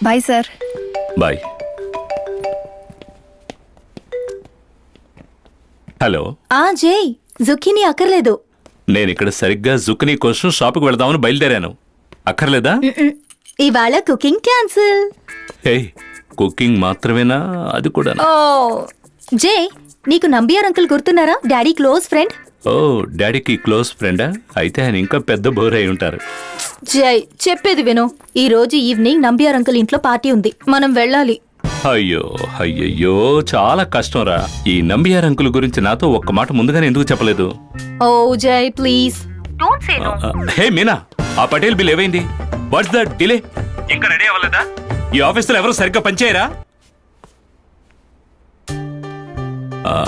Bye sir. Bye. Hello. Jai, zucchini అక్కర్లేదు. నేను ఇక్కడ సరిగ్గా జుక్నీ కోసం షాప్కి వెళదామని బయలుదేరాను. అక్కర్లేదా? ఇవాళ కుకింగ్ క్యాన్సిల్. హే, కుకింగ్ మాత్రమేనా? అది కూడా. ఓ జై, నీకు నంబియార్ అంకుల్ గుర్తున్నారా? Daddy close friend. ఓ, డాడీకి క్లోజ్ ఫ్రెండా? అయితే ఆయన ఇంకా పెద్ద బోర్ అయి ఉంటారు. జై, చెప్పేది విను. ఈ రోజు ఈవినింగ్ నంబియార్ అంకుల్ ఇంట్లో పార్టీ ఉంది, మనం వెళ్ళాలి. అయ్యో అయ్యయ్యో, చాలా కష్టం రా. ఈ నంబియార్ అంకుల్ గురించి నాతో ఒక్క మాట ముందుగానే ఎందుకు చెప్పలేదు? ఓ జై, ప్లీజ్. హే మీనా, ఆ పటేల్ బిల్ ఏమైంది? What's the delay? ఇంకా రెడీ అవ్వలేదా? ఈ ఆఫీసులో ఎవరు సరిగ్గా పనిచేయరా?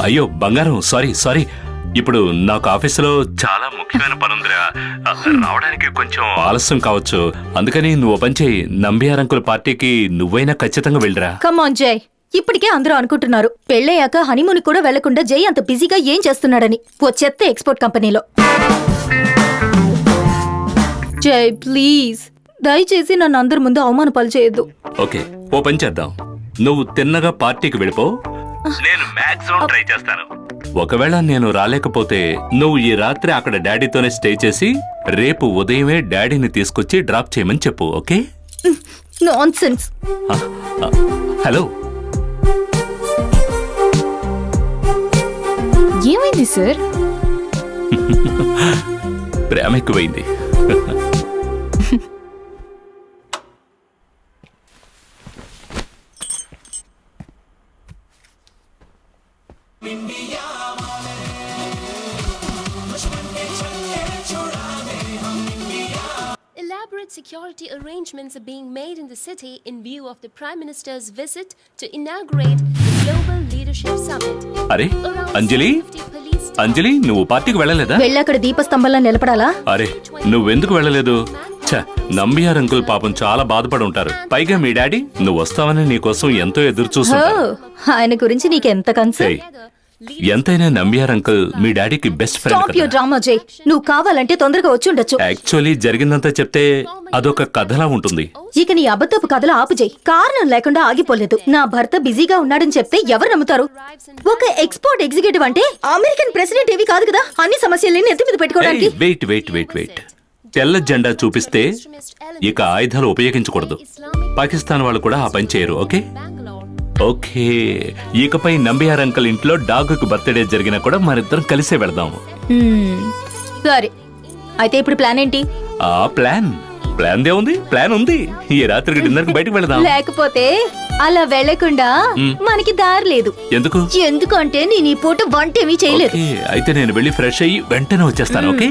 అయ్యో బంగారం, సారీ సారీ. ఇప్పుడు నాకు ఆఫీసులో చాలా ముఖ్యమైన పనుందిరా. రావడానికి కొంచెం ఆలస్యం కావచ్చు. అందుకని నువ్వు పని చేయి, నంబియార్ అంకుల్ పార్టీకి నువ్వైనా ఖచ్చితంగా వెళ్ళరా. కమ్ ఆన్ జై, ఇప్పటికే అందరూ అనుకుంటున్నారు పెళ్ళయ్యాక హనీమూన్ కూడా వెళ్లకుండా జై అంత బిజీగా ఏం చేస్తున్నాడని ఓ చెత్త ఎక్స్పోర్ట్ కంపెనీలో. జై ప్లీజ్, దయచేసి నన్ను అందరి ముందు అవమాన పాలు చేయొద్దు. ఓకే, ఓ పని చేద్దాం. నువ్వు తిన్నగా పార్టీకి వెళ్ళిపో, నేను మాక్సిమం ట్రై చేస్తాను. ఒకవేళ నేను రాలేకపోతే నువ్వు ఈ రాత్రి అక్కడ డాడీతోనే స్టే చేసి రేపు ఉదయమే డాడీని తీసుకొచ్చి డ్రాప్ చేయమని చెప్పు. ఓకే? నాన్సెన్స్. హలో. ఏమైంది సార్? ప్రేమ ఎక్కువైంది. Elaborate security arrangements are being made in the city in view of the Prime Minister's visit to inaugurate the Global Leadership Summit. అరే అంజలి, అంజలి నువ్వు పార్టీకి వెళ్ళలేదా? వెళ్ళక్కడ దీపస్తంభంలో నిలబడాలా? అరే నువ్వెందుకు వెళ్ళలేదు? ఛ, నంబియార్ అంకుల్ పాపం చాలా బాధపడి ఉంటారు. పైగా మీ డాడీ నువ్వు వస్తావని నీకోసం ఎంతో ఎదురు చూస్తుంటారు. ఆయన గురించి నీకెంత కన్సర్న్? ఎంతైనా నంబియార్ అంకుల్ మీ డాడీకి best stop your friend. Drama జై. నువ్వు కావాలంటే తొందరగా వచ్చి ఉండొచ్చు. యాక్చువల్లీ జరిగిందంతా చెప్తే అదొక కథలా ఉంటుంది. ఇక నీ అబద్ధపు కథలు ఆపు జై. కారణం లేకుండా ఆగిపోలేదు. నా భర్త బిజీగా ఉన్నాడని చెప్తే ఎవరు నమ్ముతారు? ఒక ఎక్స్పోర్ట్ ఎగ్జిక్యూటివ్ అంటే అమెరికన్ ప్రెసిడెంట్ ఏవి కాదు కదా అన్ని సమస్యల్ని ఎత్తి మీద పెట్టుకోవడానికి. Wait wait wait wait. తెల్ల జెండా చూపిస్తే ఇక ఆయుధాలు ఉపయోగించకూడదు. పాకిస్తాన్ వాళ్ళు కూడా ఆ పని చేయరు. Okay okay. ఇకపై నంబియార్ అంకుల్ ఇంట్లో డాగుకి బర్త్డే జరిగినా కూడా మరిద్దరం కలిసే వెళదాం. సరే, అయితే ఇప్పుడు ప్లాన్ ఏంటి? ఆ ప్లాన్ దేముంది? ప్లాన్ ఉంది. ఈ రాత్రికి డిన్నర్ కి బయటకు వెళదాం. లేకపోతే అలా వెళ్లకుండా మనకి దారి లేదు. ఎందుకు? ఎందుకంటే నేను ఈ పూట వంట ఏమీ చేయలేదు. ఓకే, అయితే నేను వెళ్ళి ఫ్రెష్ అయ్యి వెంటనే వచ్చేస్తాను. ఓకే.